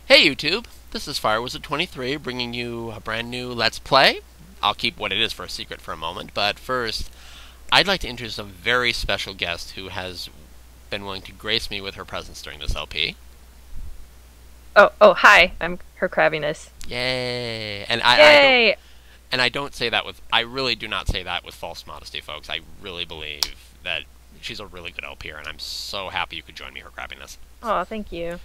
Hey YouTube, this is FireWizard23 bringing you a brand new Let's Play. I'll keep what it is for a secret for a moment, but first, I'd like to introduce a very special guest who has been willing to grace me with her presence during this LP. Hi, I'm hercrabbiness. Yay! Yay! I really do not say that with false modesty, folks. I really believe that she's a really good LPer, and I'm so happy you could join me, hercrabbiness. Oh, thank you.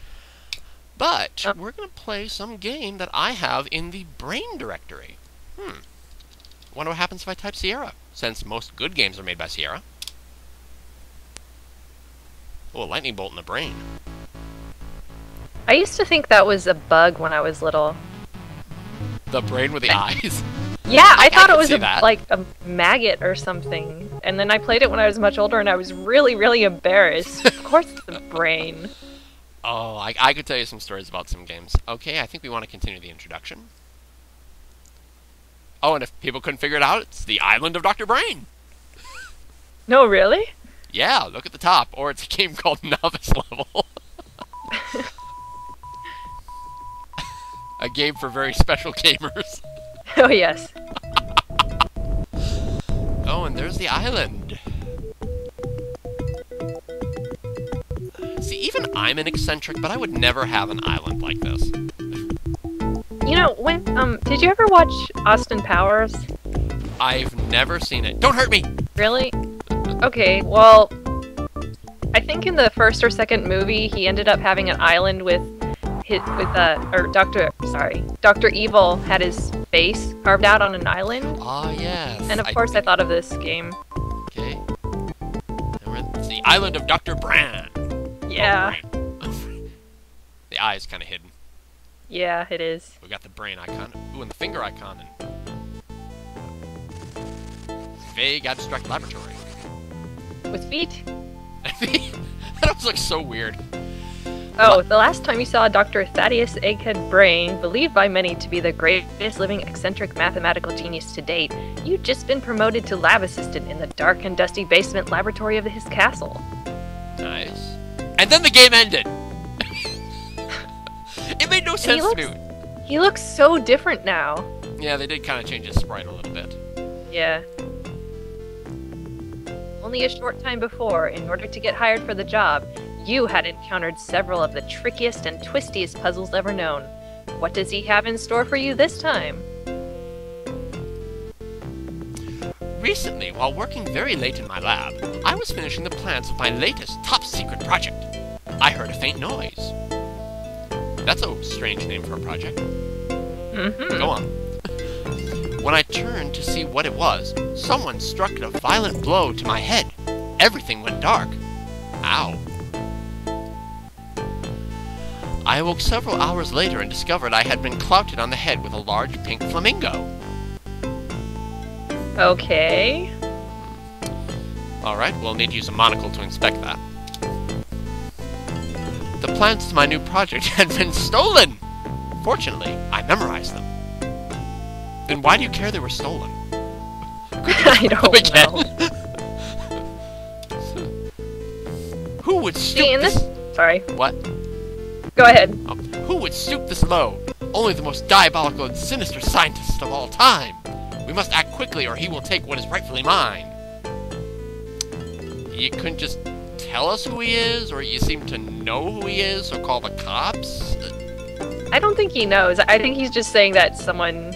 But we're going to play some game that I have in the brain directory. Wonder what happens if I type Sierra, since most good games are made by Sierra. Oh, a lightning bolt in the brain. I used to think that was a bug when I was little. The brain with the eyes? Yeah, I thought it was like a maggot or something. And then I played it when I was much older and I was really, really embarrassed. Of course it's the brain. Oh, I could tell you some stories about some games. Okay, I think we want to continue the introduction. Oh, and if people couldn't figure it out, it's the Island of Dr. Brain. No, really? Yeah, look at the top. Or it's a game called Novice Level. A game for very special gamers. Oh, yes. Oh, and there's the island. See, even I'm an eccentric, but I would never have an island like this. You know, did you ever watch Austin Powers? I've never seen it. Don't hurt me! Really? Okay, well, I think in the first or second movie, he ended up having an island Dr. Evil had his face carved out on an island. Ah, yes. And of course I thought of this game. Okay. It's the Island of Dr. Bran. Yeah. The eye is kind of hidden. Yeah, it is. We got the brain icon. Ooh, and the finger icon. And vague abstract laboratory. With feet? That always looks so weird. Oh, the last time you saw Dr. Thaddeus Egghead Brain, believed by many to be the greatest living eccentric mathematical genius to date, you'd just been promoted to lab assistant in the dark and dusty basement laboratory of his castle. Nice. And then the game ended! It made no sense to me. He looks so different now. Yeah, they did kind of change his sprite a little bit. Yeah. Only a short time before, in order to get hired for the job, you had encountered several of the trickiest and twistiest puzzles ever known. What does he have in store for you this time? Recently, while working very late in my lab, I was finishing the plans of my latest top-secret project. I heard a faint noise. That's a strange name for a project. Go on. When I turned to see what it was, someone struck a violent blow to my head. Everything went dark. Ow. I awoke several hours later and discovered I had been clouted on the head with a large pink flamingo. Okay. Alright, we'll need to use a monocle to inspect that. The plans to my new project had been stolen! Fortunately, I memorized them. Then why do you care they were stolen? I don't know. Who would stoop Sorry. What? Go ahead. Who would stoop this low? Only the most diabolical and sinister scientist of all time. We must act quickly or he will take what is rightfully mine. You couldn't just tell us who he is, or you seem to know who he is, so call the cops? I don't think he knows. I think he's just saying that someone...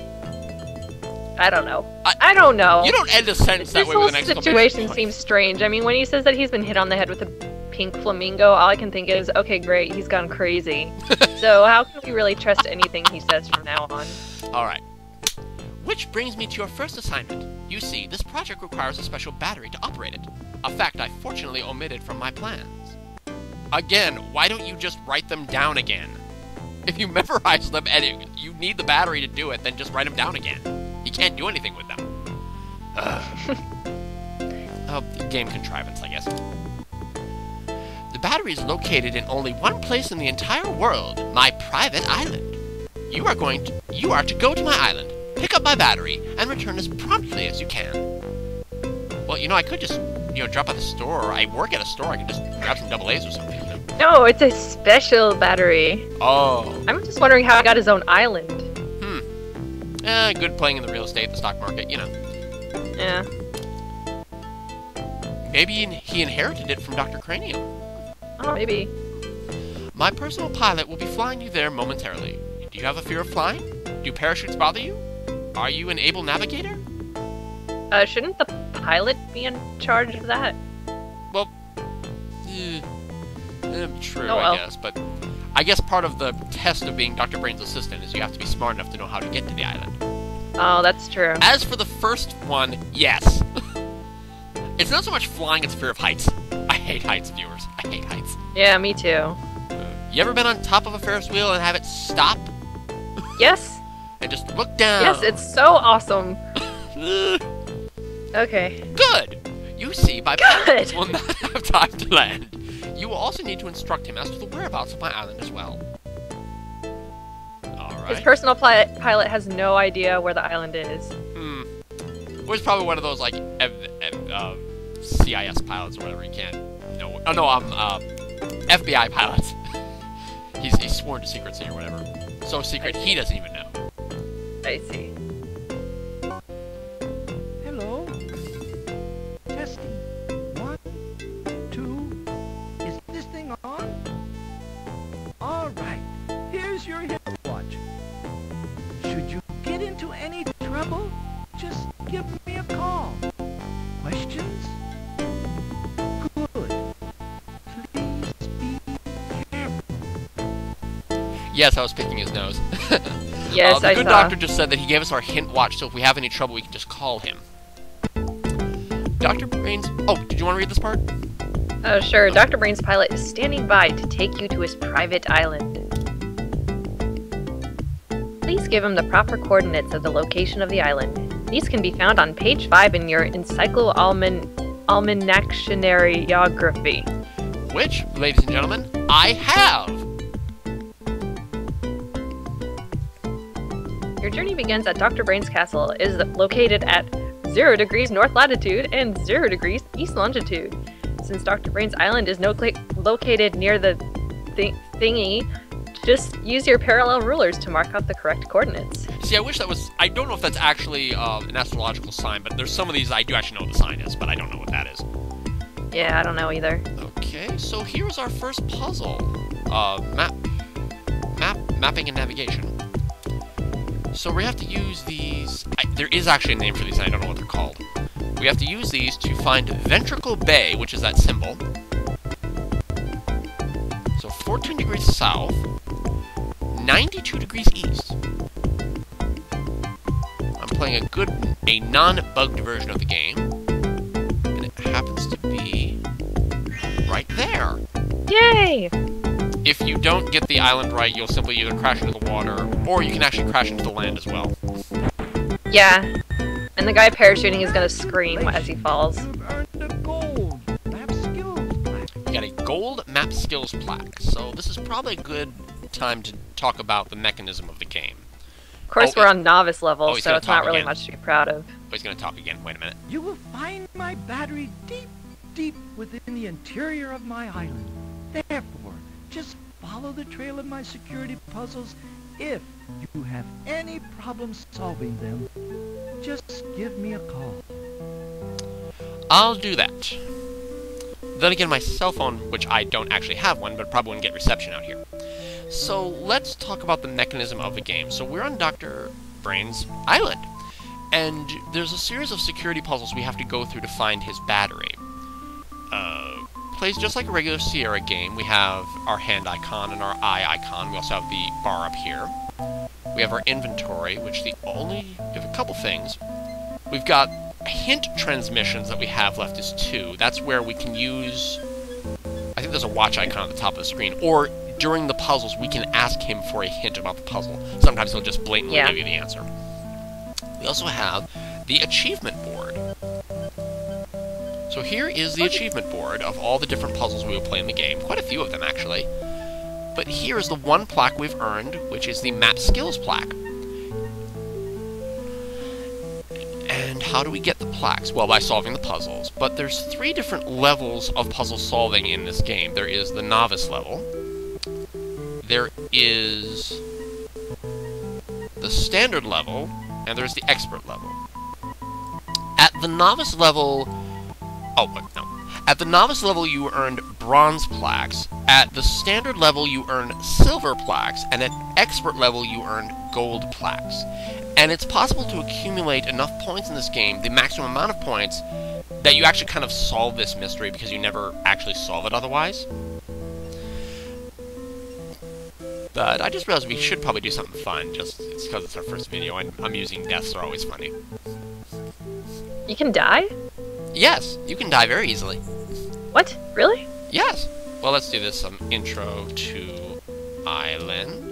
I don't know. I don't know. You don't end a sentence that way with an exclamation point. This whole situation seems strange. I mean, when he says that he's been hit on the head with a pink flamingo, all I can think is, okay, great, he's gone crazy. So how can we really trust anything he says from now on? Alright. Which brings me to your first assignment. You see, this project requires a special battery to operate it. A fact I fortunately omitted from my plans. Again, why don't you just write them down again? If you memorize them and you need the battery to do it, then just write them down again. You can't do anything with them. Oh, game contrivance, I guess. The battery is located in only one place in the entire world, my private island. You are to go to my island, pick up my battery, and return as promptly as you can. Well, you know, I could just, drop at the store, or I work at a store, I could just grab some double A's or something. No, it's a special battery. Oh. I'm just wondering how he got his own island. Good playing in the real estate, the stock market, you know. Yeah. Maybe he inherited it from Dr. Cranium. Oh, maybe. My personal pilot will be flying you there momentarily. Do you have a fear of flying? Do parachutes bother you? Are you an able navigator? Shouldn't the pilot be in charge of that? Well, true, Oh, well. I guess, but I guess part of the test of being Dr. Brain's assistant is you have to be smart enough to know how to get to the island. Oh, that's true. As for the first one, yes. It's not so much flying, it's fear of heights. I hate heights, viewers. I hate heights. Yeah, me too. You ever been on top of a Ferris wheel and have it stop Yes. and just look down? Yes, it's so awesome. Okay. Good! You see, my Good. pilot will not have time to land. You will also need to instruct him as to the whereabouts of my island as well. His Alright. personal pilot has no idea where the island is. Well, he's probably one of those, like, CIS pilots or whatever. He can't know. Oh, no, FBI pilots. He's sworn to secrecy or whatever. So secret, he doesn't even know. I see. Hello. Testing. 1, 2. Is this thing on? All right. Here's your hip watch. Should you get into any trouble, just give me a call. Questions? Good. Please be careful. Yes, I was picking his nose. Yes, the I good saw. doctor just said that he gave us our hint watch, so if we have any trouble, we can just call him. Dr. Brains... Oh, did you want to read this part? Sure. Dr. Brain's pilot is standing by to take you to his private island. Please give him the proper coordinates of the location of the island. These can be found on page 5 in your Almanactionariography. Which, ladies and gentlemen, I have! Your journey begins at Dr. Brain's castle. It is located at 0 degrees north latitude and 0 degrees east longitude. Since Dr. Brain's island is located near the thingy, just use your parallel rulers to mark out the correct coordinates. See, I wish that was... I don't know if that's actually an astrological sign, but there's some of these I do actually know what the sign is, but I don't know what that is. Yeah, I don't know either. Okay, so here's our first puzzle. Mapping and navigation. So we have to use these... there is actually a name for these, and I don't know what they're called. We have to use these to find Ventricle Bay, which is that symbol. So 14 degrees south, 92 degrees east. I'm playing a non-bugged version of the game, and it happens to be right there. Yay! If you don't get the island right, you'll simply either crash into the water, or you can actually crash into the land as well. Yeah. And the guy parachuting is gonna scream as he falls. You've earned a gold map skills plaque. We got a gold map skills plaque, so this is probably a good time to talk about the mechanism of the game. Of course, Oh, we're on novice level, he's so gonna it's not talk really again. much to be proud of. But he's gonna talk again. Wait a minute. You will find my battery deep, deep within the interior of my island. Therefore, just follow the trail of my security puzzles. If you have any problems solving them, just give me a call. I'll do that. Then again, my cell phone, which I don't actually have one, but probably wouldn't get reception out here. So let's talk about the mechanism of the game. So we're on Dr. Brain's island, and there's a series of security puzzles we have to go through to find his battery. Plays just like a regular Sierra game. We have our hand icon and our eye icon. We also have the bar up here. We have our inventory, which we have a couple things. We've got hint transmissions that we have left is 2. That's where we can use... I think there's a watch icon at the top of the screen. Or during the puzzles, we can ask him for a hint about the puzzle. Sometimes he'll just blatantly give you the answer. We also have the achievement board. So here is the achievement board of all the different puzzles we will play in the game. Quite a few of them, actually. But here is the one plaque we've earned, which is the Map Skills plaque. And how do we get the plaques? Well, by solving the puzzles. But there's 3 different levels of puzzle solving in this game. There is the novice level. There is the standard level, and there's the expert level. At the novice level... Oh, wait, no. At the novice level, you earned bronze plaques. At the standard level, you earned silver plaques. And at expert level, you earned gold plaques. And it's possible to accumulate enough points in this game, the maximum amount of points, that you actually kind of solve this mystery because you never actually solve it otherwise. But I just realized we should probably do something fun, just because it's our first video, and amusing deaths are always funny. You can die? Yes, you can die very easily. What? Really? Yes. Well, let's do this, intro to Island.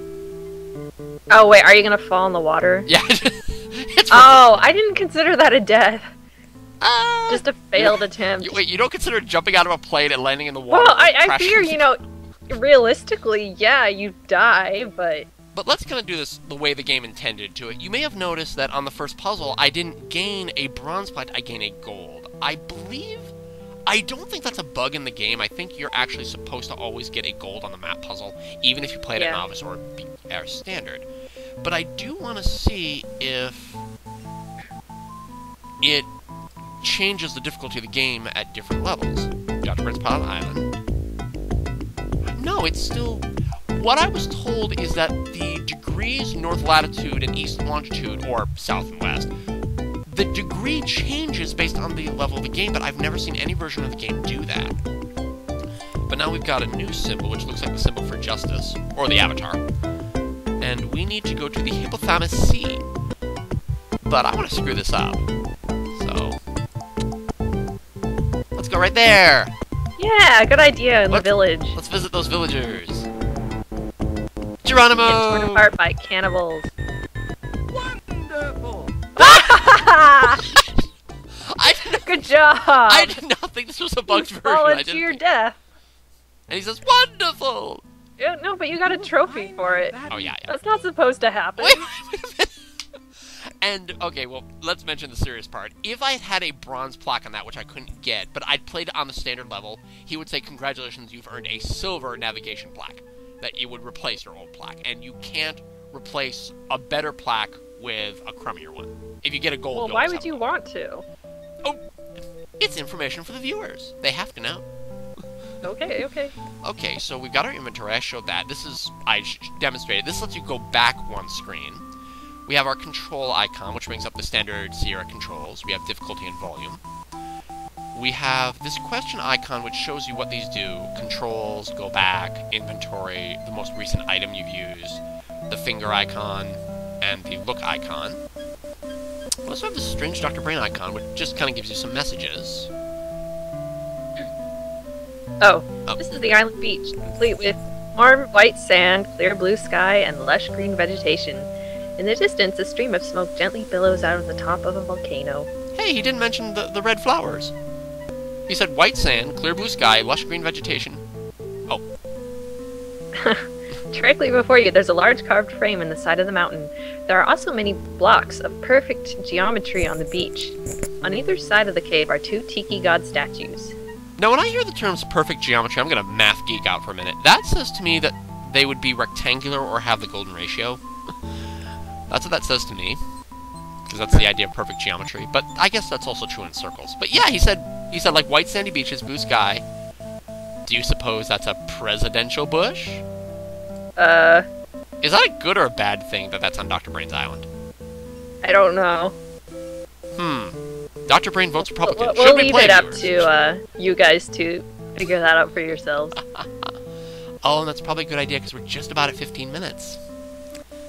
Oh, wait, are you gonna fall in the water? Yeah. Oh, I didn't consider that a death. Just a failed attempt. Wait, you don't consider jumping out of a plane and landing in the water? Well, I figure, you know, realistically, yeah, you die, but... But let's kind of do this the way the game intended to it. You may have noticed that on the first puzzle, I didn't gain a bronze plaque, I gained a gold. I don't think that's a bug in the game. I think you're actually supposed to always get a gold on the map puzzle, even if you played at novice or standard. But I do want to see if it changes the difficulty of the game at different levels. Dr. Prince Pilot Island. No, it's still... What I was told is that the degrees north latitude and east longitude, or south and west, the degree changes based on the level of the game, but I've never seen any version of the game do that. But now we've got a new symbol, which looks like the symbol for justice, or the avatar. And we need to go to the Hippopotamus Sea. But I want to screw this up. So... let's go right there! Yeah, good idea in the village. Let's visit those villagers. Geronimo! Get torn apart by cannibals. Wonderful! Good job! I did not think this was a bugged version. Fall into your death. And he says, wonderful! Yeah, no, but you got a trophy for it. Oh, yeah. That's not supposed to happen. Wait a minute. And, okay, well, let's mention the serious part. If I had a bronze plaque on that, which I couldn't get, but I'd played on the standard level, he would say, congratulations, you've earned a silver navigation plaque. That it would replace your old plaque. And you can't replace a better plaque with a crummier one. If you get a gold, well, why would you want to? Oh, it's information for the viewers. They have to know. Okay, okay. Okay, so we've got our inventory. I showed that. This is... I demonstrated. This lets you go back one screen. We have our control icon, which brings up the standard Sierra controls. We have difficulty and volume. We have this question icon, which shows you what these do. Controls, go back, inventory, the most recent item you've used, the finger icon, and the look icon. We also have this strange Dr. Brain icon, which just kind of gives you some messages. Oh, this is the island beach, complete with warm white sand, clear blue sky, and lush green vegetation. In the distance, a stream of smoke gently billows out of the top of a volcano. Hey, he didn't mention the red flowers. He said white sand, clear blue sky, lush green vegetation. Oh. Directly before you, there's a large carved frame in the side of the mountain. There are also many blocks of perfect geometry on the beach. On either side of the cave are 2 tiki god statues. Now, when I hear the terms perfect geometry, I'm going to math geek out for a minute. That says to me that they would be rectangular or have the golden ratio. That's what that says to me. Because that's the idea of perfect geometry. But I guess that's also true in circles. But yeah, he said like white sandy beaches, blue sky. Do you suppose that's a presidential bush? Is that a good or a bad thing that that's on Dr. Brain's island? I don't know. Dr. Brain votes Republican. We'll leave it up to you guys to figure that out for yourselves. Oh, and that's probably a good idea because we're just about at 15 minutes.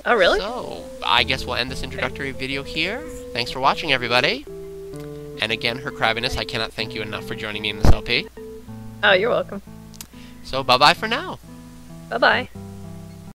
Oh, really? So, I guess we'll end this introductory video here. Thanks for watching, everybody. And again, hercrabbiness, I cannot thank you enough for joining me in this LP. Oh, you're welcome. So, bye-bye for now. Bye-bye.